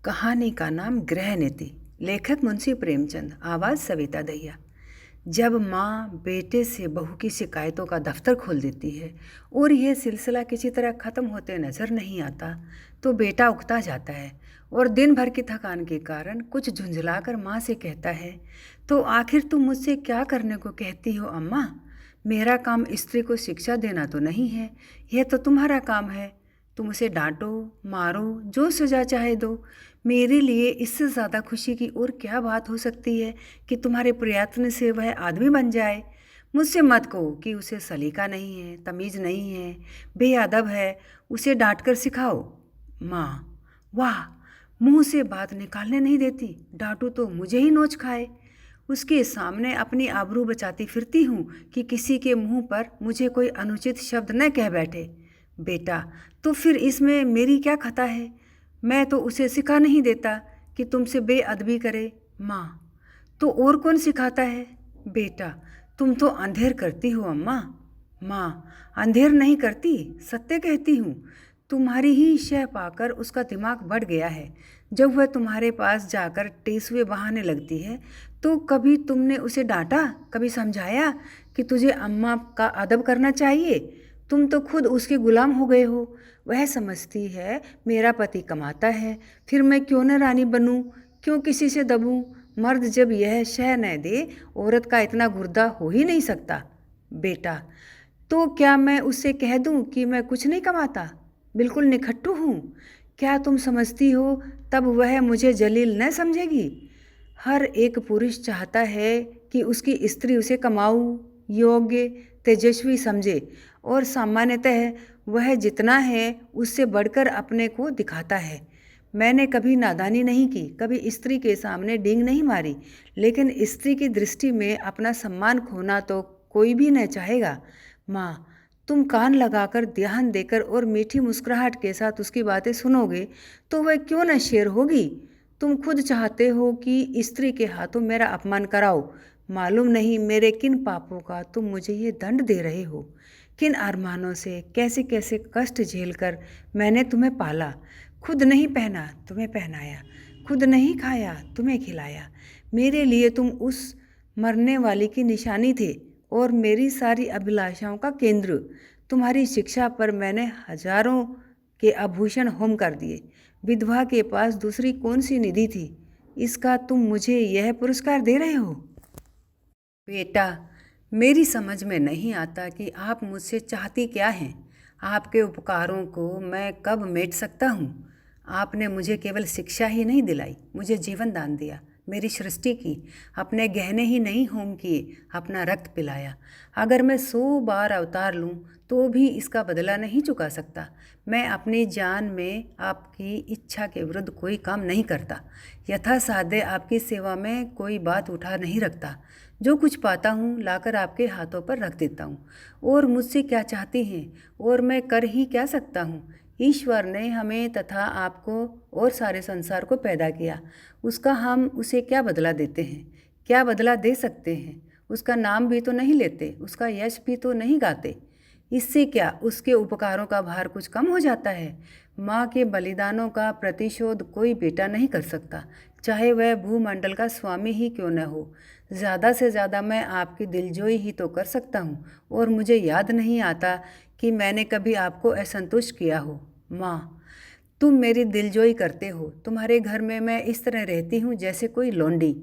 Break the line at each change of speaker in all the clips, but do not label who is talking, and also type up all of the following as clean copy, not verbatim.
कहानी का नाम गृह नीति। लेखक मुंशी प्रेमचंद। आवाज़ सविता दहिया। जब माँ बेटे से बहू की शिकायतों का दफ्तर खोल देती है और यह सिलसिला किसी तरह ख़त्म होते नज़र नहीं आता तो बेटा उकता जाता है और दिन भर की थकान के कारण कुछ झुंझलाकर माँ से कहता है, तो आखिर तुम मुझसे क्या करने को कहती हो अम्मा? मेरा काम स्त्री को शिक्षा देना तो नहीं है, यह तो तुम्हारा काम है। तुम उसे डांटो, मारो, जो सजा चाहे दो। मेरे लिए इससे ज़्यादा खुशी की और क्या बात हो सकती है कि तुम्हारे प्रयत्न से वह आदमी बन जाए। मुझसे मत कहो कि उसे सलीका नहीं है, तमीज़ नहीं है, बेअदब है, उसे डांट कर सिखाओ। माँ: वाह, मुंह से बात निकालने नहीं देती, डांटू तो मुझे ही नोच खाए। उसके सामने अपनी आबरू बचाती फिरती हूँ कि किसी के मुंह पर मुझे कोई अनुचित शब्द न कह बैठे। बेटा: तो फिर इसमें मेरी क्या खता है? मैं तो उसे सिखा नहीं देता कि तुमसे बेअदबी करे। माँ: तो और कौन सिखाता है? बेटा: तुम तो अंधेर करती हो अम्मा। माँ: अंधेर नहीं करती, सत्य कहती हूँ। तुम्हारी ही शह पाकर उसका दिमाग बढ़ गया है। जब वह तुम्हारे पास जाकर टेसुए बहाने लगती है तो कभी तुमने उसे डांटा, कभी समझाया कि तुझे अम्मा का अदब करना चाहिए? तुम तो खुद उसके गुलाम हो गए हो। वह समझती है मेरा पति कमाता है, फिर मैं क्यों न रानी बनूं, क्यों किसी से दबूं? मर्द जब यह शह न दे, औरत का इतना गुर्दा हो ही नहीं सकता। बेटा: तो क्या मैं उससे कह दूं कि मैं कुछ नहीं कमाता, बिल्कुल निखट्टू हूँ? क्या तुम समझती हो तब वह मुझे जलील न समझेगी? हर एक पुरुष चाहता है कि उसकी स्त्री उसे कमाऊ, योग्य, तेजस्वी समझे और सामान्यतः वह जितना है उससे बढ़कर अपने को दिखाता है। मैंने कभी नादानी नहीं की, कभी स्त्री के सामने डींग नहीं मारी, लेकिन स्त्री की दृष्टि में अपना सम्मान खोना तो कोई भी न चाहेगा। माँ: तुम कान लगाकर, ध्यान देकर और मीठी मुस्कुराहट के साथ उसकी बातें सुनोगे तो वह क्यों न शेर होगी। तुम खुद चाहते हो कि स्त्री के हाथों मेरा अपमान कराओ। मालूम नहीं मेरे किन पापों का तुम मुझे ये दंड दे रहे हो। किन अरमानों से, कैसे कैसे कष्ट झेलकर मैंने तुम्हें पाला। खुद नहीं पहना, तुम्हें पहनाया, खुद नहीं खाया, तुम्हें खिलाया। मेरे लिए तुम उस मरने वाली की निशानी थे और मेरी सारी अभिलाषाओं का केंद्र। तुम्हारी शिक्षा पर मैंने हजारों के आभूषण होम कर दिए। विधवा के पास दूसरी कौन सी निधि थी, इसका तुम मुझे यह पुरस्कार दे रहे हो? बेटा: मेरी समझ में नहीं आता कि आप मुझसे चाहती क्या हैं। आपके उपकारों को मैं कब मेट सकता हूँ? आपने मुझे केवल शिक्षा ही नहीं दिलाई, मुझे जीवन दान दिया, मेरी सृष्टि की, अपने गहने ही नहीं होम किए, अपना रक्त पिलाया। अगर मैं 100 बार अवतार लूँ तो भी इसका बदला नहीं चुका सकता। मैं अपनी जान में आपकी इच्छा के विरुद्ध कोई काम नहीं करता। यथासाध्य आपकी सेवा में कोई बात उठा नहीं रखता। जो कुछ पाता हूँ लाकर आपके हाथों पर रख देता हूँ। और मुझसे क्या चाहती हैं, और मैं कर ही क्या सकता हूँ? ईश्वर ने हमें तथा आपको और सारे संसार को पैदा किया, उसका हम उसे क्या बदला देते हैं? क्या बदला दे सकते हैं? उसका नाम भी तो नहीं लेते, उसका यश भी तो नहीं गाते। इससे क्या उसके उपकारों का भार कुछ कम हो जाता है? माँ के बलिदानों का प्रतिशोध कोई बेटा नहीं कर सकता, चाहे वह भूमंडल का स्वामी ही क्यों न हो। ज़्यादा से ज़्यादा मैं आपकी दिलजोई ही तो कर सकता हूँ, और मुझे याद नहीं आता कि मैंने कभी आपको असंतुष्ट किया हो। माँ: तुम मेरी दिलजोई करते हो। तुम्हारे घर में मैं इस तरह रहती हूँ जैसे कोई लौंडी।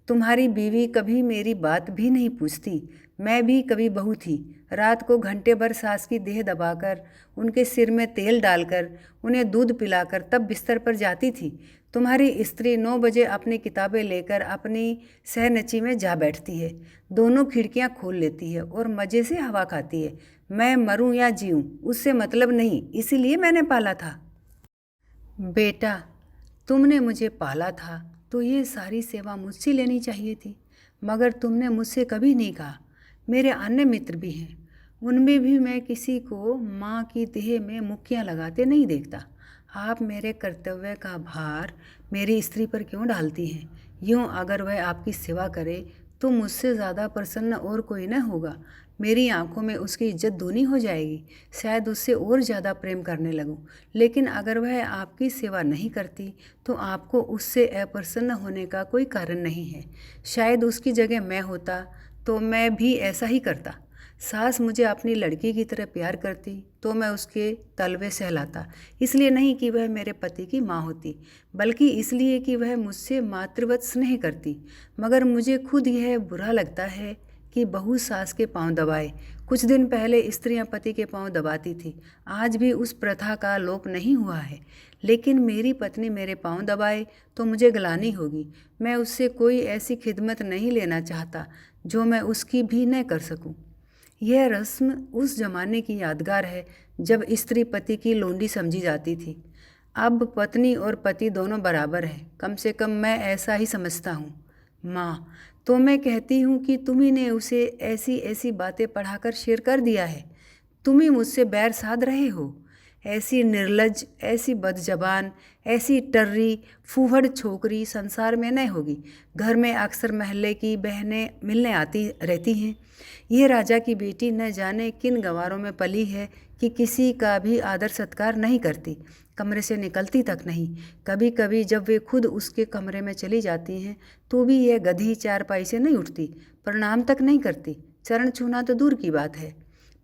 तुम्हारी बीवी कभी मेरी बात भी नहीं पूछती। मैं भी कभी बहू थी। रात को घंटे भर सास की देह दबाकर, उनके सिर में तेल डालकर, उन्हें दूध पिलाकर तब बिस्तर पर जाती थी। तुम्हारी स्त्री 9 बजे अपनी किताबें लेकर अपनी सहनची में जा बैठती है, दोनों खिड़कियाँ खोल लेती है और मज़े से हवा खाती है। मैं मरूं या जीऊं उससे मतलब नहीं, इसीलिए मैंने पाला था। बेटा: तुमने मुझे पाला था तो ये सारी सेवा मुझसे लेनी चाहिए थी, मगर तुमने मुझसे कभी नहीं कहा। मेरे अन्य मित्र भी हैं, उनमें भी मैं किसी को माँ की देह में मुक्कियाँ लगाते नहीं देखता। आप मेरे कर्तव्य का भार मेरी स्त्री पर क्यों डालती हैं? यूँ अगर वह आपकी सेवा करे तो मुझसे ज़्यादा प्रसन्न और कोई न होगा। मेरी आंखों में उसकी इज्जत दूनी हो जाएगी, शायद उससे और ज़्यादा प्रेम करने लगूं। लेकिन अगर वह आपकी सेवा नहीं करती तो आपको उससे अप्रसन्न होने का कोई कारण नहीं है। शायद उसकी जगह मैं होता तो मैं भी ऐसा ही करता। सास मुझे अपनी लड़की की तरह प्यार करती तो मैं उसके तलवे सहलाता, इसलिए नहीं कि वह मेरे पति की माँ होती, बल्कि इसलिए कि वह मुझसे मातृवत स्नेह करती। मगर मुझे खुद यह बुरा लगता है कि बहू सास के पांव दबाए। कुछ दिन पहले स्त्रियां पति के पांव दबाती थी, आज भी उस प्रथा का लोप नहीं हुआ है। लेकिन मेरी पत्नी मेरे पांव दबाए तो मुझे ग्लानि होगी। मैं उससे कोई ऐसी खिदमत नहीं लेना चाहता जो मैं उसकी भी न कर सकूं। यह रस्म उस जमाने की यादगार है जब स्त्री पति की लोंडी समझी जाती थी। अब पत्नी और पति दोनों बराबर हैं, कम से कम मैं ऐसा ही समझता हूँ। माँ, तो मैं कहती हूँ कि तुम्ही ने उसे ऐसी ऐसी बातें पढ़ाकर शेर कर दिया है। तुम ही मुझसे बैर साध रहे हो। ऐसी निर्लज, ऐसी बदजबान, ऐसी टर्री फूहड़ छोकरी संसार में न होगी। घर में अक्सर महल्ले की बहनें मिलने आती रहती हैं। ये राजा की बेटी न जाने किन गंवारों में पली है कि किसी का भी आदर सत्कार नहीं करती, कमरे से निकलती तक नहीं। कभी कभी जब वे खुद उसके कमरे में चली जाती हैं तो भी यह गधी चारपाई से नहीं उठती, प्रणाम तक नहीं करती, चरण छूना तो दूर की बात है।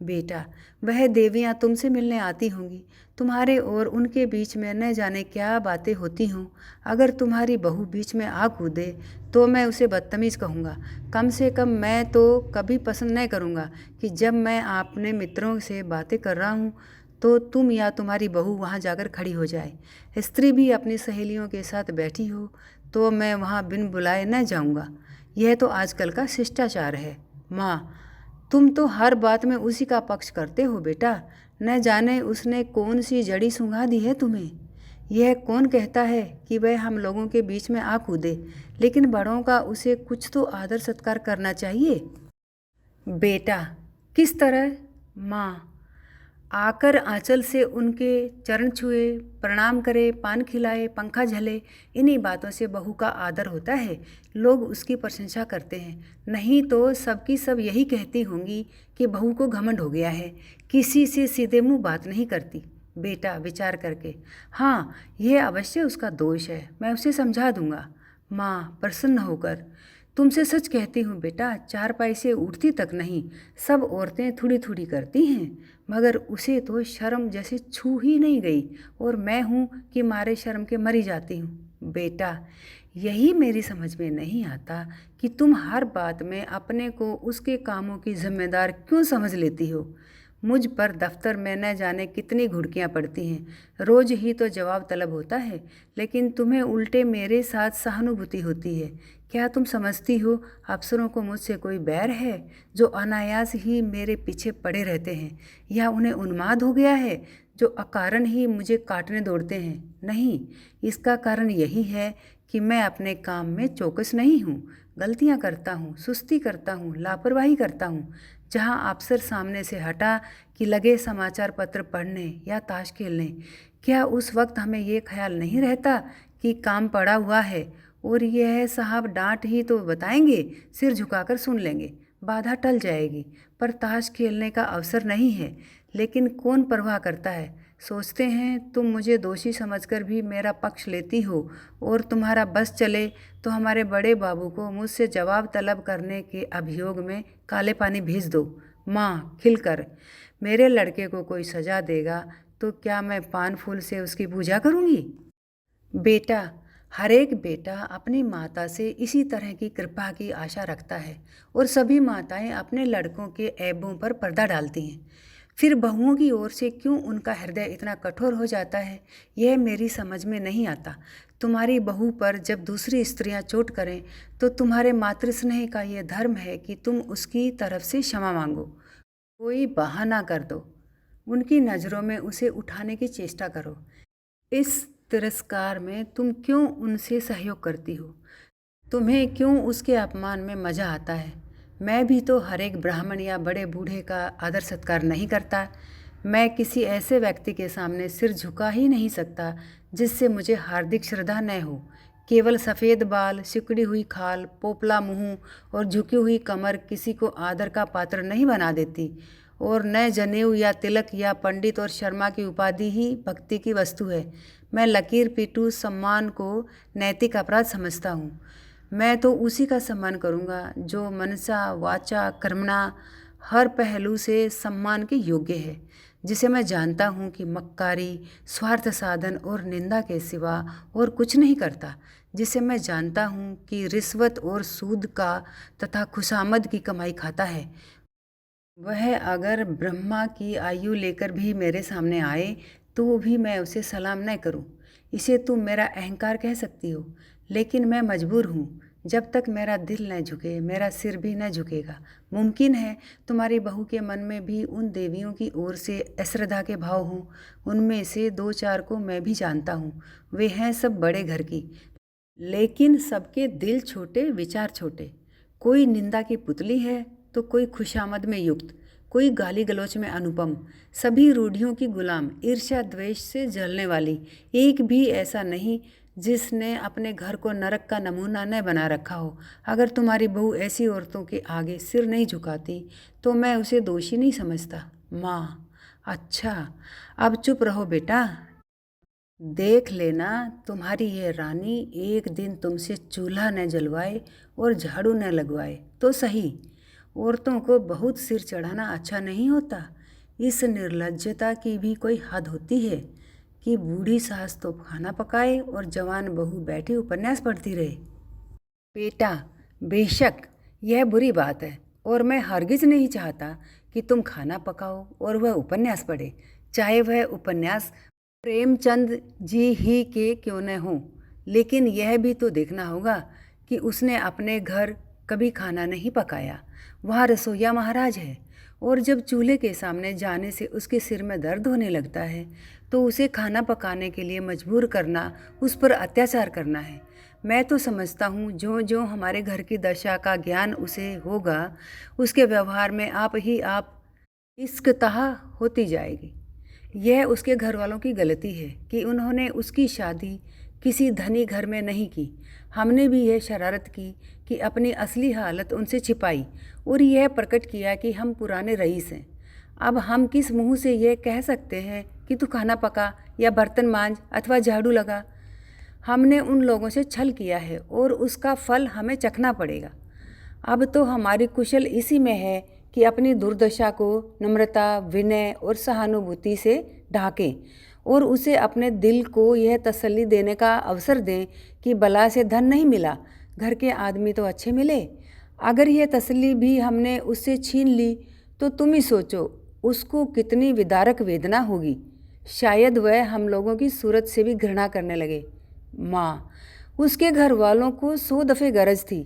बेटा, वह देवियाँ तुमसे मिलने आती होंगी, तुम्हारे और उनके बीच में न जाने क्या बातें होती हों। अगर तुम्हारी बहू बीच में आ कूदे तो मैं उसे बदतमीज़ कहूँगा। कम से कम मैं तो कभी पसंद नहीं करूँगा कि जब मैं अपने मित्रों से बातें कर रहा हूँ तो तुम या तुम्हारी बहू वहाँ जाकर खड़ी हो जाए। स्त्री भी अपनी सहेलियों के साथ बैठी हो तो मैं वहाँ बिन बुलाए न जाऊँगा। यह तो आजकल का शिष्टाचार है। माँ, तुम तो हर बात में उसी का पक्ष करते हो बेटा। न जाने उसने कौन सी जड़ी सूंघा दी है तुम्हें। यह कौन कहता है कि वह हम लोगों के बीच में आ कूदे, लेकिन बड़ों का उसे कुछ तो आदर सत्कार करना चाहिए। बेटा, किस तरह? माँ, आकर आंचल से उनके चरण छुए, प्रणाम करे, पान खिलाए, पंखा झले, इन्हीं बातों से बहू का आदर होता है। लोग उसकी प्रशंसा करते हैं, नहीं तो सबकी सब यही कहती होंगी कि बहू को घमंड हो गया है, किसी से सीधे मुंह बात नहीं करती। बेटा, विचार करके, हाँ, यह अवश्य उसका दोष है, मैं उसे समझा दूंगा। माँ, प्रसन्न होकर, तुमसे सच कहती हूँ बेटा, चारपाई से उठती तक नहीं। सब औरतें थोड़ी थोड़ी करती हैं, मगर उसे तो शर्म जैसे छू ही नहीं गई, और मैं हूँ कि मारे शर्म के मरी जाती हूँ। बेटा, यही मेरी समझ में नहीं आता कि तुम हर बात में अपने को उसके कामों की जिम्मेदार क्यों समझ लेती हो। मुझ पर दफ्तर में न जाने कितनी घुड़कियाँ पड़ती हैं, रोज ही तो जवाब तलब होता है, लेकिन तुम्हें उल्टे मेरे साथ सहानुभूति होती है। क्या तुम समझती हो अफसरों को मुझसे कोई बैर है, जो अनायास ही मेरे पीछे पड़े रहते हैं, या उन्हें उन्माद हो गया है जो अकारण ही मुझे काटने दौड़ते हैं? नहीं, इसका कारण यही है कि मैं अपने काम में चौकस नहीं हूँ। गलतियाँ करता हूँ, सुस्ती करता हूँ, लापरवाही करता हूँ। जहाँ अफसर सामने से हटा कि लगे समाचार पत्र पढ़ने या ताश खेलने, क्या उस वक्त हमें ये ख्याल नहीं रहता कि काम पड़ा हुआ है और यह साहब डांट ही तो बताएंगे, सिर झुकाकर सुन लेंगे, बाधा टल जाएगी। पर ताश खेलने का अवसर नहीं है। लेकिन कौन परवाह करता है? सोचते हैं तुम मुझे दोषी समझकर भी मेरा पक्ष लेती हो, और तुम्हारा बस चले तो हमारे बड़े बाबू को मुझसे जवाब तलब करने के अभियोग में काले पानी भेज दो। माँ, खिलकर, मेरे लड़के को कोई सजा देगा तो क्या मैं पान फूल से उसकी पूजा करूँगी? बेटा, हर एक बेटा अपनी माता से इसी तरह की कृपा की आशा रखता है, और सभी माताएं अपने लड़कों के ऐबों पर पर्दा डालती हैं। फिर बहुओं की ओर से क्यों उनका हृदय इतना कठोर हो जाता है, यह मेरी समझ में नहीं आता। तुम्हारी बहू पर जब दूसरी स्त्रियां चोट करें तो तुम्हारे मातृस्नेह का यह धर्म है कि तुम उसकी तरफ से क्षमा मांगो, कोई बहाना कर दो, उनकी नज़रों में उसे उठाने की चेष्टा करो। इस तिरस्कार में तुम क्यों उनसे सहयोग करती हो? तुम्हें क्यों उसके अपमान में मज़ा आता है? मैं भी तो हर एक ब्राह्मण या बड़े बूढ़े का आदर सत्कार नहीं करता। मैं किसी ऐसे व्यक्ति के सामने सिर झुका ही नहीं सकता जिससे मुझे हार्दिक श्रद्धा न हो। केवल सफ़ेद बाल, सिकुड़ी हुई खाल, पोपला मुंह और झुकी हुई कमर किसी को आदर का पात्र नहीं बना देती, और न जनेऊ या तिलक या पंडित और शर्मा की उपाधि ही भक्ति की वस्तु है। मैं लकीर पीटू सम्मान को नैतिक अपराध समझता हूँ। मैं तो उसी का सम्मान करूँगा जो मनसा वाचा कर्मणा हर पहलू से सम्मान के योग्य है, जिसे मैं जानता हूँ कि मक्कारी, स्वार्थ साधन और निंदा के सिवा और कुछ नहीं करता, जिसे मैं जानता हूँ कि रिश्वत और सूद का तथा खुशामद की कमाई खाता है। वह अगर ब्रह्मा की आयु लेकर भी मेरे सामने आए तो भी मैं उसे सलाम न करूं। इसे तुम मेरा अहंकार कह सकती हो, लेकिन मैं मजबूर हूँ। जब तक मेरा दिल न झुके मेरा सिर भी न झुकेगा। मुमकिन है तुम्हारी बहू के मन में भी उन देवियों की ओर से अश्रद्धा के भाव हों। उनमें से दो चार को मैं भी जानता हूँ। वे हैं सब बड़े घर की, लेकिन सबके दिल छोटे, विचार छोटे। कोई निंदा की पुतली है तो कोई खुशामद में युक्त, कोई गाली गलौच में अनुपम, सभी रूढ़ियों की गुलाम, ईर्ष्या द्वेष से जलने वाली। एक भी ऐसा नहीं जिसने अपने घर को नरक का नमूना न बना रखा हो। अगर तुम्हारी बहू ऐसी औरतों के आगे सिर नहीं झुकाती तो मैं उसे दोषी नहीं समझता। माँ, अच्छा, अब चुप रहो बेटा। देख लेना तुम्हारी ये रानी एक दिन तुमसे चूल्हा न जलवाए और झाड़ू न लगवाए तो सही। औरतों को बहुत सिर चढ़ाना अच्छा नहीं होता। इस निर्लज्जता की भी कोई हद होती है कि बूढ़ी सास तो खाना पकाए और जवान बहू बैठी उपन्यास पढ़ती रहे। बेटा, बेशक यह बुरी बात है और मैं हरगिज नहीं चाहता कि तुम खाना पकाओ और वह उपन्यास पढ़े, चाहे वह उपन्यास प्रेमचंद जी ही के क्यों न हों। लेकिन यह भी तो देखना होगा कि उसने अपने घर कभी खाना नहीं पकाया। वहाँ रसोईया महाराज है, और जब चूल्हे के सामने जाने से उसके सिर में दर्द होने लगता है तो उसे खाना पकाने के लिए मजबूर करना उस पर अत्याचार करना है। मैं तो समझता हूँ जो जो हमारे घर की दशा का ज्ञान उसे होगा, उसके व्यवहार में आप ही आप इश्कताह होती जाएगी। यह उसके घर वालों की गलती है कि उन्होंने उसकी शादी किसी धनी घर में नहीं की। हमने भी यह शरारत की कि अपनी असली हालत उनसे छिपाई और यह प्रकट किया कि हम पुराने रईस हैं। अब हम किस मुंह से यह कह सकते हैं कि तू खाना पका या बर्तन मांज अथवा झाड़ू लगा। हमने उन लोगों से छल किया है और उसका फल हमें चखना पड़ेगा। अब तो हमारी कुशल इसी में है कि अपनी दुर्दशा को नम्रता, विनय और सहानुभूति से ढाकें और उसे अपने दिल को यह तसल्ली देने का अवसर दें कि बला से धन नहीं मिला, घर के आदमी तो अच्छे मिले। अगर यह तसल्ली भी हमने उससे छीन ली तो तुम ही सोचो उसको कितनी विदारक वेदना होगी। शायद वह हम लोगों की सूरत से भी घृणा करने लगे। माँ, उसके घर वालों को 100 दफ़े गरज थी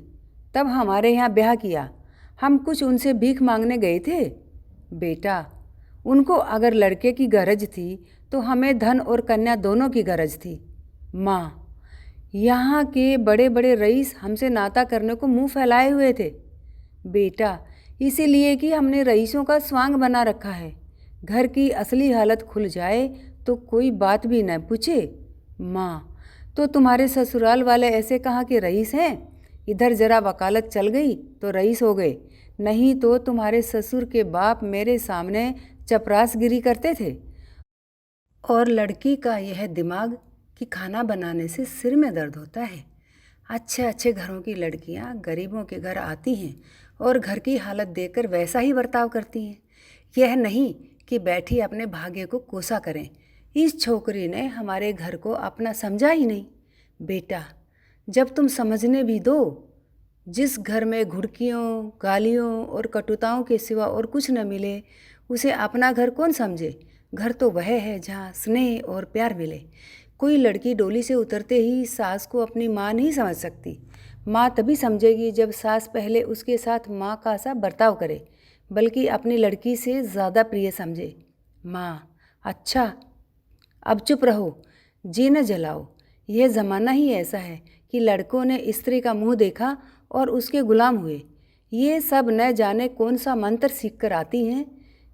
तब हमारे यहाँ ब्याह किया। हम कुछ उनसे भीख मांगने गए थे। बेटा, उनको अगर लड़के की गरज थी तो हमें धन और कन्या दोनों की गरज थी। माँ, यहाँ के बड़े बड़े रईस हमसे नाता करने को मुंह फैलाए हुए थे। बेटा, इसीलिए कि हमने रईसों का स्वांग बना रखा है। घर की असली हालत खुल जाए तो कोई बात भी न पूछे। माँ, तो तुम्हारे ससुराल वाले ऐसे कहाँ के रईस हैं? इधर जरा वकालत चल गई तो रईस हो गए, नहीं तो तुम्हारे ससुर के बाप मेरे सामने चपरासगिरी करते थे। और लड़की का यह दिमाग कि खाना बनाने से सिर में दर्द होता है। अच्छे अच्छे घरों की लड़कियां गरीबों के घर आती हैं और घर की हालत देखकर वैसा ही बर्ताव करती हैं। यह नहीं कि बैठी अपने भाग्य को कोसा करें। इस छोकरी ने हमारे घर को अपना समझा ही नहीं। बेटा, जब तुम समझने भी दो, जिस घर में घुड़कियों, गालियों और कटुताओं के सिवा और कुछ न मिले, उसे अपना घर कौन समझे। घर तो वह है जहाँ स्नेह और प्यार मिले। कोई लड़की डोली से उतरते ही सास को अपनी माँ नहीं समझ सकती। माँ तभी समझेगी जब सास पहले उसके साथ माँ का सा बर्ताव करे, बल्कि अपनी लड़की से ज़्यादा प्रिय समझे। माँ, अच्छा, अब चुप रहो, जी न जलाओ। यह ज़माना ही ऐसा है कि लड़कों ने स्त्री का मुंह देखा और उसके गुलाम हुए। ये सब न जाने कौन सा मंत्र सीख कर आती हैं।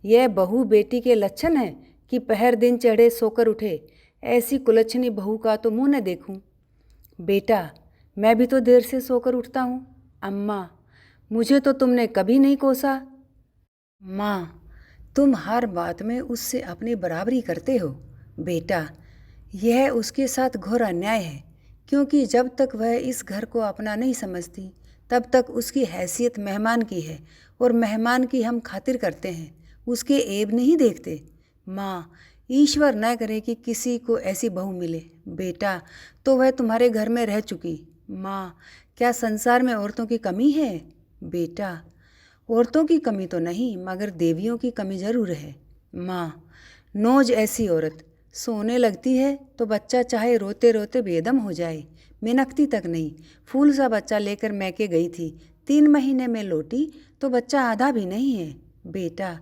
यह बहू बेटी के लक्षण है कि पहर दिन चढ़े सोकर उठे। ऐसी कुलच्छनी बहू का तो मुंह न देखूं। बेटा, मैं भी तो देर से सोकर उठता हूँ। अम्मा, मुझे तो तुमने कभी नहीं कोसा। माँ, तुम हर बात में उससे अपनी बराबरी करते हो। बेटा, यह उसके साथ घोर अन्याय है, क्योंकि जब तक वह इस घर को अपना नहीं समझती तब तक उसकी हैसियत मेहमान की है, और मेहमान की हम खातिर करते हैं, उसके ऐब नहीं देखते। माँ, ईश्वर न करे कि किसी को ऐसी बहू मिले। बेटा, तो वह तुम्हारे घर में रह चुकी। माँ, क्या संसार में औरतों की कमी है? बेटा, औरतों की कमी तो नहीं, मगर देवियों की कमी जरूर है। माँ, नौज ऐसी औरत सोने लगती है तो बच्चा चाहे रोते रोते बेदम हो जाए, मिनकती तक नहीं। फूल सा बच्चा लेकर मैके गई थी, 3 महीने में लौटी तो बच्चा आधा भी नहीं है। बेटा,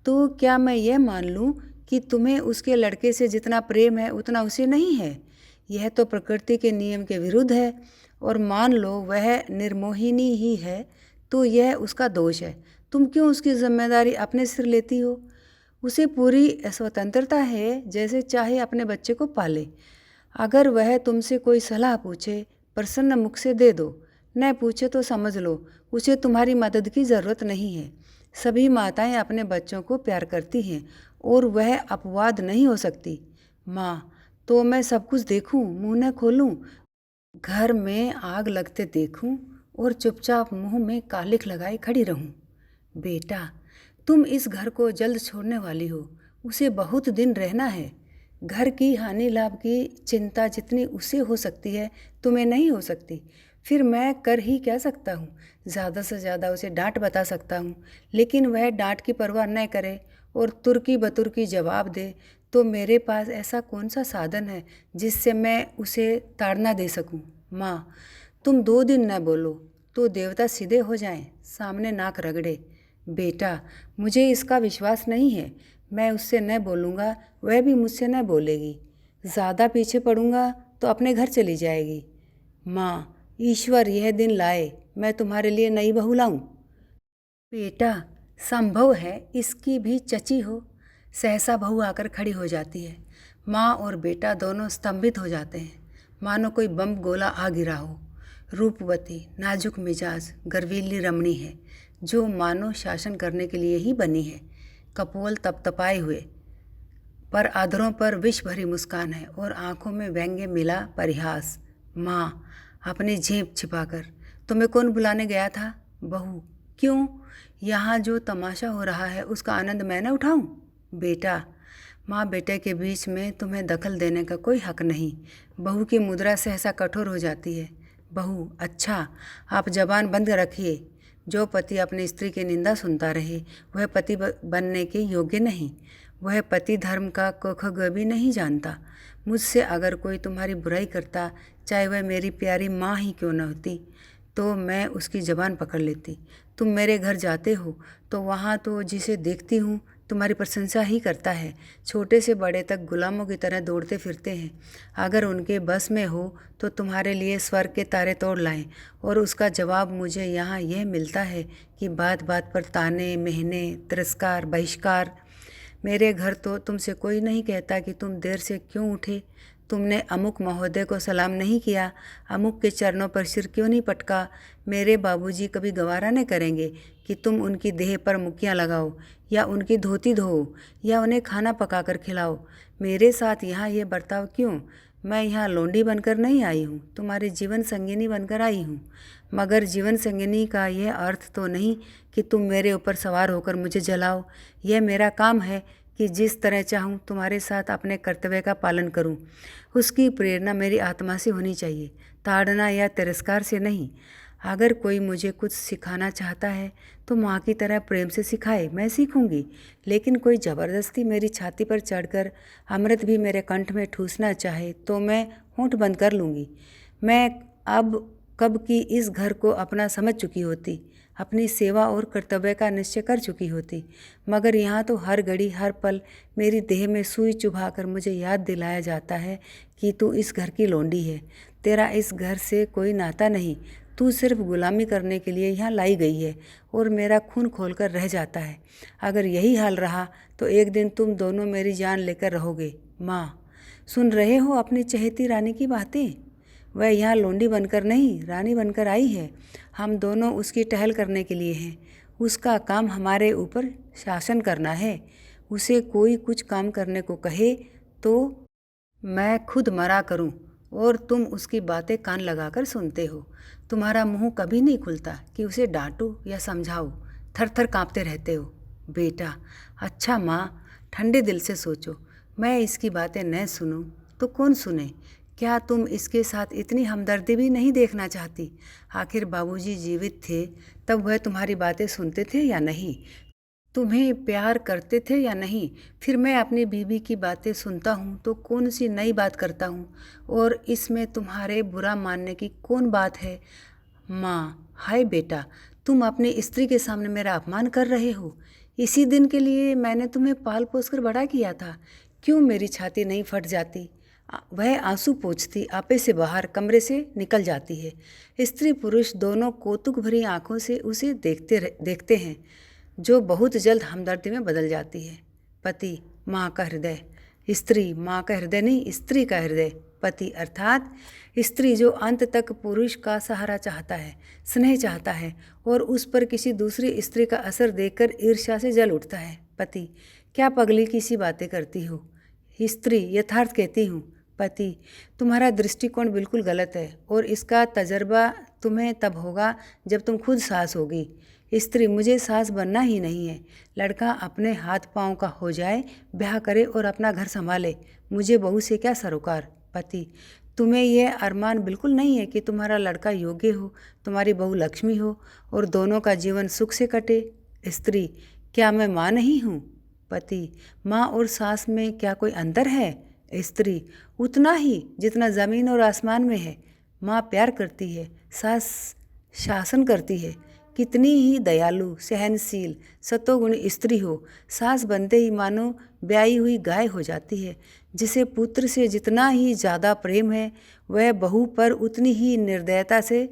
तो क्या मैं यह मान लूँ कि तुम्हें उसके लड़के से जितना प्रेम है उतना उसे नहीं है? यह तो प्रकृति के नियम के विरुद्ध है। और मान लो वह निर्मोहिनी ही है तो यह उसका दोष है। तुम क्यों उसकी जिम्मेदारी अपने सिर लेती हो? उसे पूरी स्वतंत्रता है, जैसे चाहे अपने बच्चे को पाले। अगर वह तुमसे कोई सलाह पूछे, प्रसन्न मुख से दे दो, न पूछे तो समझ लो उसे तुम्हारी मदद की ज़रूरत नहीं है। सभी माताएं अपने बच्चों को प्यार करती हैं और वह अपवाद नहीं हो सकती। माँ, तो मैं सब कुछ देखूं, मुंह न खोलूं, घर में आग लगते देखूं और चुपचाप मुंह में कालिख लगाए खड़ी रहूं? बेटा, तुम इस घर को जल्द छोड़ने वाली हो, उसे बहुत दिन रहना है। घर की हानि लाभ की चिंता जितनी उसे हो सकती है तुम्हें नहीं हो सकती। फिर मैं कर ही क्या सकता हूँ? ज़्यादा से ज़्यादा उसे डांट बता सकता हूँ, लेकिन वह डांट की परवाह न करे और तुर्की बतुर्की जवाब दे तो मेरे पास ऐसा कौन सा साधन है जिससे मैं उसे ताड़ना दे सकूं? माँ, तुम 2 दिन न बोलो तो देवता सीधे हो जाएं, सामने नाक रगड़े। बेटा, मुझे इसका विश्वास नहीं है। मैं उससे न बोलूँगा, वह भी मुझसे न बोलेगी। ज़्यादा पीछे पड़ूँगा तो अपने घर चली जाएगी। माँ, ईश्वर यह दिन लाए मैं तुम्हारे लिए नई बहू लाऊं। बेटा, संभव है इसकी भी चची हो। सहसा बहू आकर खड़ी हो जाती है। माँ और बेटा दोनों स्तंभित हो जाते हैं, मानो कोई बम गोला आ गिरा हो। रूपवती, नाजुक मिजाज, गर्वीली रमणी है, जो मानो शासन करने के लिए ही बनी है। कपोल तपतपाए हुए, पर अधरों पर विष भरी मुस्कान है और आंखों में व्यंग्य मिला परिहास। माँ, अपनी झेप छिपाकर, तुम्हें कौन बुलाने गया था? बहू, क्यों? यहाँ जो तमाशा हो रहा है उसका आनंद मैं न उठाऊं? बेटा, माँ बेटे के बीच में तुम्हें दखल देने का कोई हक नहीं। बहू की मुद्रा सहसा कठोर हो जाती है। बहू, अच्छा, आप जबान बंद रखिए। जो पति अपनी स्त्री की निंदा सुनता रहे वह पति बनने के योग्य नहीं। वह पति धर्म का क ख ग भी नहीं जानता। मुझसे अगर कोई तुम्हारी बुराई करता, चाहे वह मेरी प्यारी माँ ही क्यों न होती, तो मैं उसकी ज़बान पकड़ लेती। तुम मेरे घर जाते हो तो वहाँ तो जिसे देखती हूँ तुम्हारी प्रशंसा ही करता है। छोटे से बड़े तक गुलामों की तरह दौड़ते फिरते हैं। अगर उनके बस में हो तो तुम्हारे लिए स्वर्ग के तारे तोड़ लाएं। और उसका जवाब मुझे यहाँ यह मिलता है कि बात बात पर ताने, मेहने, तिरस्कार, बहिष्कार। मेरे घर तो तुमसे कोई नहीं कहता कि तुम देर से क्यों उठे, तुमने अमुक महोदय को सलाम नहीं किया, अमुक के चरणों पर सिर क्यों नहीं पटका। मेरे बाबूजी कभी गवारा न करेंगे कि तुम उनकी देह पर मुक्कियाँ लगाओ, या उनकी धोती धोओ, या उन्हें खाना पकाकर खिलाओ। मेरे साथ यहाँ ये बर्ताव क्यों? मैं यहाँ लौंडी बनकर नहीं आई हूँ, तुम्हारी जीवन संगिनी बनकर आई हूँ। मगर जीवन संगिनी का यह अर्थ तो नहीं कि तुम मेरे ऊपर सवार होकर मुझे जलाओ। यह मेरा काम है कि जिस तरह चाहूँ तुम्हारे साथ अपने कर्तव्य का पालन करूँ। उसकी प्रेरणा मेरी आत्मा से होनी चाहिए, ताड़ना या तिरस्कार से नहीं। अगर कोई मुझे कुछ सिखाना चाहता है तो माँ की तरह प्रेम से सिखाए, मैं सीखूंगी। लेकिन कोई ज़बरदस्ती मेरी छाती पर चढ़कर अमृत भी मेरे कंठ में ठूसना चाहे तो मैं होंठ बंद कर लूँगी। मैं अब कब की इस घर को अपना समझ चुकी होती, अपनी सेवा और कर्तव्य का निश्चय कर चुकी होती। मगर यहाँ तो हर घड़ी हर पल मेरी देह में सुई चुभाकर मुझे याद दिलाया जाता है कि तू इस घर की लौंडी है, तेरा इस घर से कोई नाता नहीं, तू सिर्फ गुलामी करने के लिए यहाँ लाई गई है। और मेरा खून खोलकर रह जाता है। अगर यही हाल रहा तो एक दिन तुम दोनों मेरी जान लेकर रहोगे। माँ, सुन रहे हो अपनी चहेती रानी की बातें? वह यहाँ लोंडी बनकर नहीं, रानी बनकर आई है। हम दोनों उसकी टहल करने के लिए हैं। उसका काम हमारे ऊपर शासन करना है। उसे कोई कुछ काम करने को कहे तो मैं खुद मरा करूं और तुम उसकी बातें कान लगाकर सुनते हो। तुम्हारा मुंह कभी नहीं खुलता कि उसे डांटो या समझाओ। थर थर कांपते रहते हो। बेटा, अच्छा माँ, ठंडे दिल से सोचो। मैं इसकी बातें न सुनूं तो कौन सुने? क्या तुम इसके साथ इतनी हमदर्दी भी नहीं देखना चाहती? आखिर बाबूजी जीवित थे तब वह तुम्हारी बातें सुनते थे या नहीं? तुम्हें प्यार करते थे या नहीं? फिर मैं अपनी बीवी की बातें सुनता हूँ तो कौन सी नई बात करता हूँ, और इसमें तुम्हारे बुरा मानने की कौन बात है? माँ, हाय बेटा, तुम अपनी स्त्री के सामने मेरा अपमान कर रहे हो। इसी दिन के लिए मैंने तुम्हें पाल पोस कर बड़ा किया था। क्यों मेरी छाती नहीं फट जाती? वह आंसू पोंछती आपे से बाहर कमरे से निकल जाती है। स्त्री पुरुष दोनों कौतुक भरी आंखों से उसे देखते हैं, जो बहुत जल्द हमदर्दी में बदल जाती है। पति, माँ का हृदय। स्त्री, माँ का हृदय नहीं, स्त्री का हृदय। पति अर्थात स्त्री, जो अंत तक पुरुष का सहारा चाहता है, स्नेह चाहता है और उस पर किसी दूसरी स्त्री का असर देखकर ईर्ष्या से जल उठता है। पति, क्या पगली की सी बातें करती हो? स्त्री, यथार्थ कहती हूँ। पति, तुम्हारा दृष्टिकोण बिल्कुल गलत है और इसका तजर्बा तुम्हें तब होगा जब तुम खुद सास होगी। स्त्री, मुझे सास बनना ही नहीं है। लड़का अपने हाथ पांव का हो जाए, ब्याह करे और अपना घर संभाले। मुझे बहू से क्या सरोकार? पति, तुम्हें यह अरमान बिल्कुल नहीं है कि तुम्हारा लड़का योग्य हो, तुम्हारी बहू लक्ष्मी हो और दोनों का जीवन सुख से कटे? स्त्री, क्या मैं माँ नहीं हूँ? पति, माँ और सास में क्या कोई अंतर है? स्त्री, उतना ही जितना ज़मीन और आसमान में है। माँ प्यार करती है, सास शासन करती है। कितनी ही दयालु, सहनशील, सतोगुणी स्त्री हो, सास बनते ही मानो ब्याई हुई गाय हो जाती है। जिसे पुत्र से जितना ही ज़्यादा प्रेम है, वह बहू पर उतनी ही निर्दयता से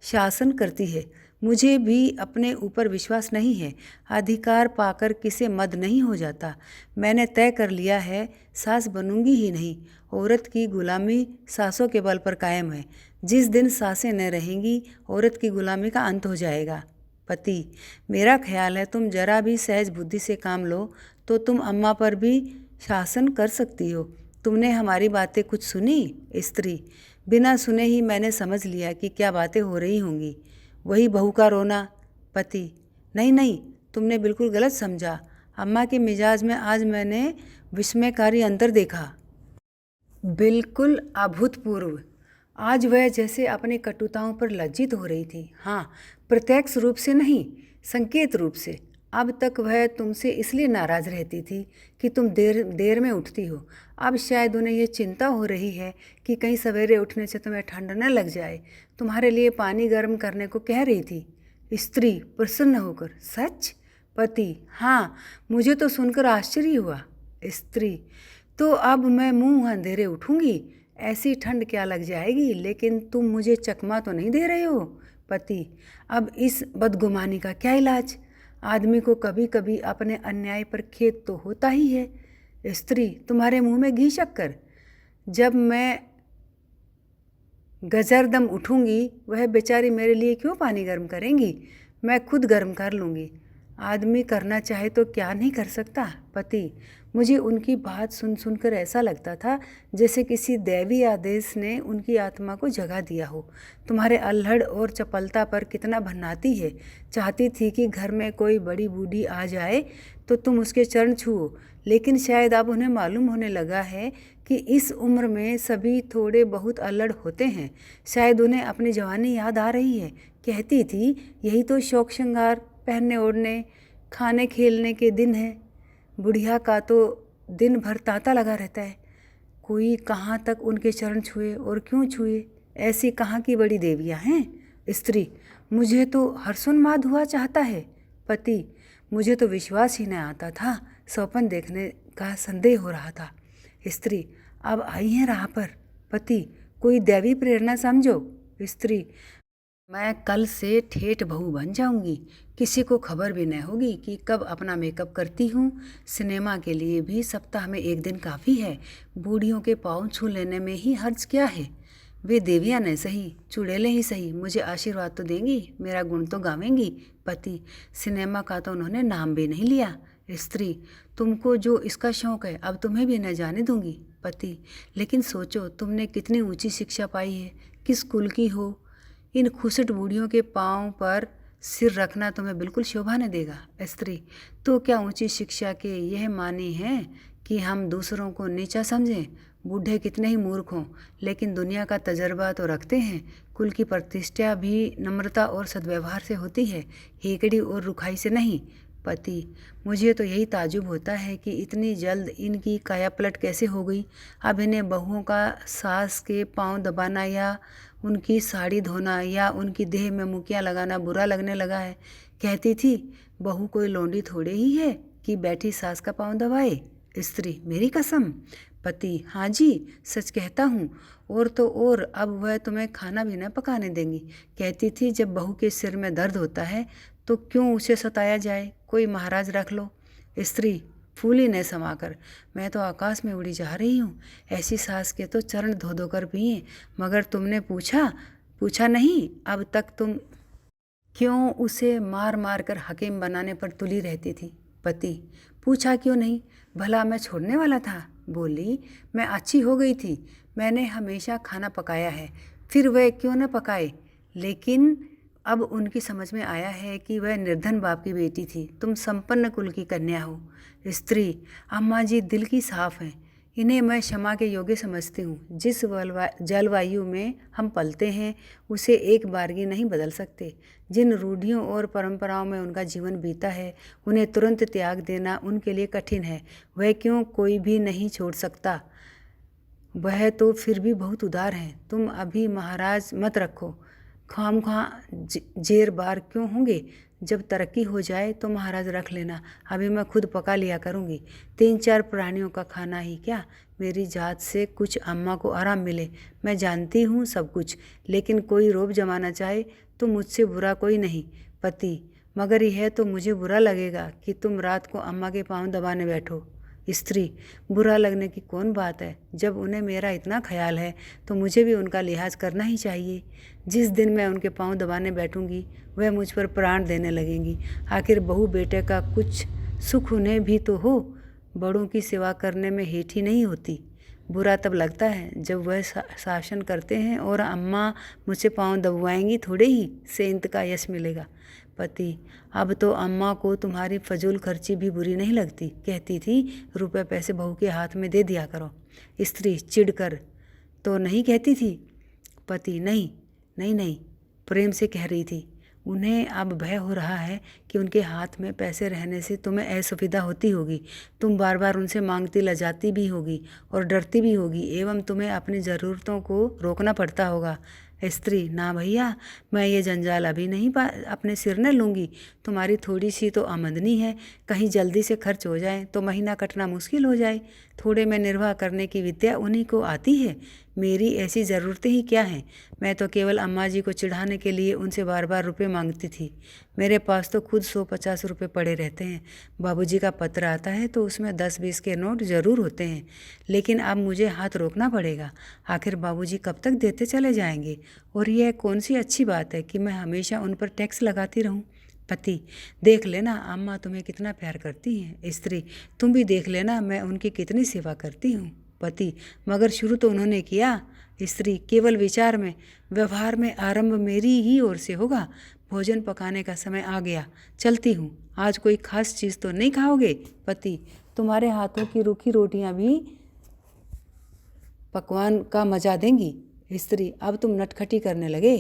शासन करती है। मुझे भी अपने ऊपर विश्वास नहीं है। अधिकार पाकर किसे मद नहीं हो जाता। मैंने तय कर लिया है, सास बनूंगी ही नहीं। औरत की गुलामी सासों के बल पर कायम है। जिस दिन सासें न रहेंगी, औरत की गुलामी का अंत हो जाएगा। पति, मेरा ख्याल है तुम जरा भी सहज बुद्धि से काम लो तो तुम अम्मा पर भी शासन कर सकती हो। तुमने हमारी बातें कुछ सुनी? स्त्री, बिना सुने ही मैंने समझ लिया कि क्या बातें हो रही होंगी। वही बहू का रोना। पति, नहीं नहीं, तुमने बिल्कुल गलत समझा। अम्मा के मिजाज में आज मैंने विस्मयकारी अंतर देखा। बिल्कुल अभूतपूर्व। आज वह जैसे अपनी कटुताओं पर लज्जित हो रही थी। हाँ, प्रत्यक्ष रूप से नहीं, संकेत रूप से। अब तक वह तुमसे इसलिए नाराज़ रहती थी कि तुम देर देर में उठती हो। अब शायद उन्हें ये चिंता हो रही है कि कहीं सवेरे उठने से तुम्हें ठंड न लग जाए। तुम्हारे लिए पानी गर्म करने को कह रही थी। स्त्री प्रसन्न होकर, सच? पति, हाँ, मुझे तो सुनकर आश्चर्य हुआ। स्त्री, तो अब मैं मुंह अंधेरे उठूंगी? ऐसी ठंड क्या लग जाएगी? लेकिन तुम मुझे चकमा तो नहीं दे रहे हो? पति, अब इस बदगुमानी का क्या इलाज? आदमी को कभी कभी अपने अन्याय पर खेद तो होता ही है। स्त्री, तुम्हारे मुंह में घी शक्कर? जब मैं गजरदम उठूंगी, वह बेचारी मेरे लिए क्यों पानी गर्म करेंगी? मैं खुद गर्म कर लूँगी। आदमी करना चाहे तो क्या नहीं कर सकता? पति, मुझे उनकी बात सुन सुनकर ऐसा लगता था जैसे किसी दैवी आदेश ने उनकी आत्मा को जगा दिया हो। तुम्हारे अल्हड़ और चपलता पर कितना भन्नाती है। चाहती थी कि घर में कोई बड़ी बूढ़ी आ जाए तो तुम उसके चरण छुओ, लेकिन शायद अब उन्हें मालूम होने लगा है कि इस उम्र में सभी थोड़े बहुत अल्हड़ होते हैं। शायद उन्हें अपनी जवानी याद आ रही है। कहती थी, यही तो शौक श्रृंगार, पहनने ओढ़ने, खाने खेलने के दिन है। बुढ़िया का तो दिन भर तांता लगा रहता है। कोई कहाँ तक उनके चरण छुए और क्यों छुए? ऐसी कहाँ की बड़ी देवियाँ हैं? स्त्री, मुझे तो हर्षोन्माद हुआ चाहता है। पति, मुझे तो विश्वास ही न आता था। स्वप्न देखने का संदेह हो रहा था। स्त्री, अब आई है राह पर। पति, कोई दैवी प्रेरणा समझो। स्त्री, मैं कल से ठेठ बहू बन जाऊंगी। किसी को खबर भी न होगी कि कब अपना मेकअप करती हूँ। सिनेमा के लिए भी सप्ताह में एक दिन काफ़ी है। बूढ़ियों के पाँव छू लेने में ही हर्ज क्या है? वे देवियाँ नहीं सही, चुड़ैलें ही सही, मुझे आशीर्वाद तो देंगी, मेरा गुण तो गावेंगी। पति, सिनेमा का तो उन्होंने नाम भी नहीं लिया। स्त्री, तुमको जो इसका शौक है अब तुम्हें भी न जाने दूंगी। पति, लेकिन सोचो तुमने कितनी ऊंची शिक्षा पाई है, किस कुल की हो। इन खुसट बूढ़ियों के पाँव पर सिर रखना तुम्हें बिल्कुल शोभा न देगा। स्त्री, तो क्या ऊंची शिक्षा के यह मानी है कि हम दूसरों को नीचा समझें। बूढ़े कितने ही मूर्ख हों, लेकिन दुनिया का तजर्बा तो रखते हैं। कुल की प्रतिष्ठा भी नम्रता और सद्व्यवहार से होती है, हेकड़ी और रुखाई से नहीं। पति, मुझे तो यही ताजुब होता है कि इतनी जल्द इनकी काया पलट कैसे हो गई। अब इन्हें बहुओं का सास के पांव दबाना या उनकी साड़ी धोना या उनकी देह में मुकियाँ लगाना बुरा लगने लगा है। कहती थी बहू कोई लौंडी थोड़े ही है कि बैठी सास का पांव दबाए। स्त्री, मेरी कसम। पति, हाँ जी, सच कहता हूँ। और तो और अब वह तुम्हें खाना भी न पकाने देंगी। कहती थी जब बहू के सिर में दर्द होता है तो क्यों उसे सताया जाए, कोई महाराज रख लो। स्त्री, फूली न समाकर, मैं तो आकाश में उड़ी जा रही हूँ। ऐसी सास के तो चरण धो धो कर पिए, मगर तुमने पूछा नहीं अब तक तुम क्यों उसे मार मार कर हकीम बनाने पर तुली रहती थी। पति, पूछा क्यों नहीं, भला मैं छोड़ने वाला था। बोली, मैं अच्छी हो गई थी, मैंने हमेशा खाना पकाया है, फिर वह क्यों न पकाए। लेकिन अब उनकी समझ में आया है कि वह निर्धन बाप की बेटी थी, तुम संपन्न कुल की कन्या हो। स्त्री, अम्मा जी दिल की साफ हैं, इन्हें मैं क्षमा के योग्य समझती हूँ। जिस जलवायु में हम पलते हैं उसे एक बारगी नहीं बदल सकते। जिन रूढ़ियों और परंपराओं में उनका जीवन बीता है उन्हें तुरंत त्याग देना उनके लिए कठिन है। वह क्यों कोई भी नहीं छोड़ सकता। वह तो फिर भी बहुत उदार हैं। तुम अभी महाराज मत रखो, खामखा जेर बार क्यों होंगे। जब तरक्की हो जाए तो महाराज रख लेना, अभी मैं खुद पका लिया करूँगी। 3-4 प्राणियों का खाना ही क्या, मेरी जात से कुछ अम्मा को आराम मिले। मैं जानती हूँ सब कुछ, लेकिन कोई रोब जमाना चाहे तो मुझसे बुरा कोई नहीं। पति, मगर यह तो मुझे बुरा लगेगा कि तुम रात को अम्मा के पाँव दबाने बैठो। स्त्री, बुरा लगने की कौन बात है, जब उन्हें मेरा इतना ख्याल है तो मुझे भी उनका लिहाज करना ही चाहिए। जिस दिन मैं उनके पाँव दबाने बैठूंगी वह मुझ पर प्राण देने लगेंगी। आखिर बहू बेटे का कुछ सुख उन्हें भी तो हो, बड़ों की सेवा करने में हेठी नहीं होती। बुरा तब लगता है जब वह शासन करते हैं और अम्मा मुझसे पाँव दबवाएंगी, थोड़े ही से इनका यश मिलेगा। पति, अब तो अम्मा को तुम्हारी फजूल खर्ची भी बुरी नहीं लगती। कहती थी रुपए पैसे बहू के हाथ में दे दिया करो। स्त्री, चिढ़कर तो नहीं कहती थी। पति, नहीं नहीं नहीं, प्रेम से कह रही थी। उन्हें अब भय हो रहा है कि उनके हाथ में पैसे रहने से तुम्हें असुविधा होती होगी, तुम बार बार उनसे मांगती लजाती भी होगी और डरती भी होगी, एवं तुम्हें अपनी ज़रूरतों को रोकना पड़ता होगा। स्त्री, ना भैया, मैं ये जंजाल अभी नहीं अपने सिर न लूँगी। तुम्हारी थोड़ी सी तो आमदनी है, कहीं जल्दी से खर्च हो जाए तो महीना कटना मुश्किल हो जाए। थोड़े में निर्वाह करने की विद्या उन्हीं को आती है। मेरी ऐसी ज़रूरतें ही क्या हैं। मैं तो केवल अम्मा जी को चिढ़ाने के लिए उनसे बार बार रुपए मांगती थी। मेरे पास तो खुद 150 रुपये पड़े रहते हैं। बाबूजी का पत्र आता है तो उसमें 10-20 के नोट ज़रूर होते हैं, लेकिन अब मुझे हाथ रोकना पड़ेगा। आखिर बाबूजी कब तक देते चले जाएंगे, और यह कौन सी अच्छी बात है कि मैं हमेशा उन पर टैक्स लगाती रहूं। पति, देख लेना अम्मा तुम्हें कितना प्यार करती हैं। स्त्री, तुम भी देख लेना मैं उनकी कितनी सेवा करती हूँ। पति, मगर शुरू तो उन्होंने किया। स्त्री, केवल विचार में, व्यवहार में आरंभ मेरी ही ओर से होगा। भोजन पकाने का समय आ गया, चलती हूँ। आज कोई खास चीज़ तो नहीं खाओगे। पति, तुम्हारे हाथों की रूखी रोटियां भी पकवान का मजा देंगी। स्त्री, अब तुम नटखटी करने लगे।